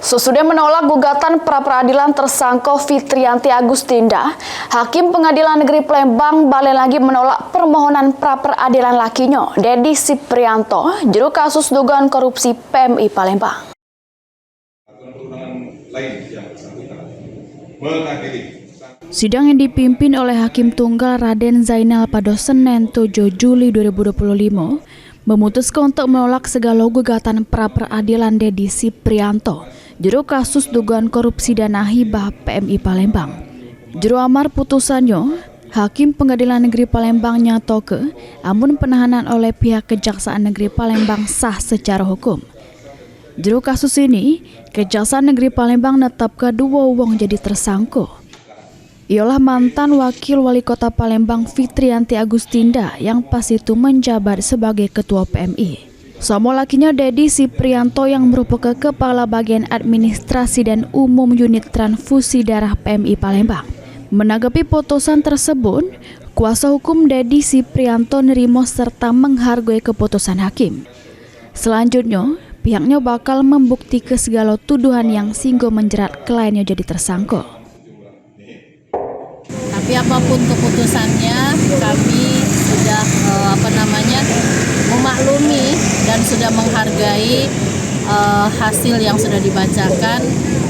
Sesudah menolak gugatan pra-peradilan tersangka Fitrianti Agustinda, Hakim Pengadilan Negeri Palembang balik lagi menolak permohonan pra-peradilan lakinya, Dedi Siprianto, juru kasus dugaan korupsi PMI Palembang. Sidang yang dipimpin oleh Hakim Tunggal Raden Zainal pada Senin 7 Juli 2025 memutuskan untuk menolak segala gugatan pra-peradilan Dedi Siprianto, juru kasus dugaan korupsi dana hibah PMI Palembang. Juru amar putusannya, Hakim Pengadilan Negeri Palembang nyatoke amun penahanan oleh pihak Kejaksaan Negeri Palembang sah secara hukum. Juru kasus ini, Kejaksaan Negeri Palembang netapkan dua wong jadi tersangka. Ialah mantan Wakil Wali Kota Palembang Fitrianti Agustinda yang pas itu menjabat sebagai Ketua PMI. Sama lakinya Dedi Siprianto yang merupakan Kepala Bagian Administrasi dan Umum Unit Transfusi Darah PMI Palembang. Menanggapi putusan tersebut, kuasa hukum Dedi Siprianto nerimo serta menghargai keputusan hakim. Selanjutnya, pihaknya bakal membuktikan segala tuduhan yang singgung menjerat kliennya jadi tersangka. Tapi apapun keputusannya, kami sudah memaklumi dan sudah menghargai hasil yang sudah dibacakan,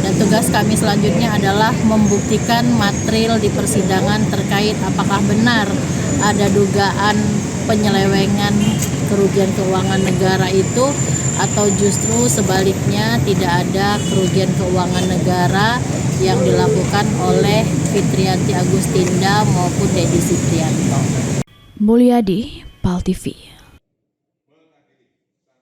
dan tugas kami selanjutnya adalah membuktikan material di persidangan terkait apakah benar ada dugaan penyelewengan kerugian keuangan negara itu atau justru sebaliknya tidak ada kerugian keuangan negara yang dilakukan oleh Fitrianti Agustinda maupun Dedi Siprianto. Mulyadi, PAL TV.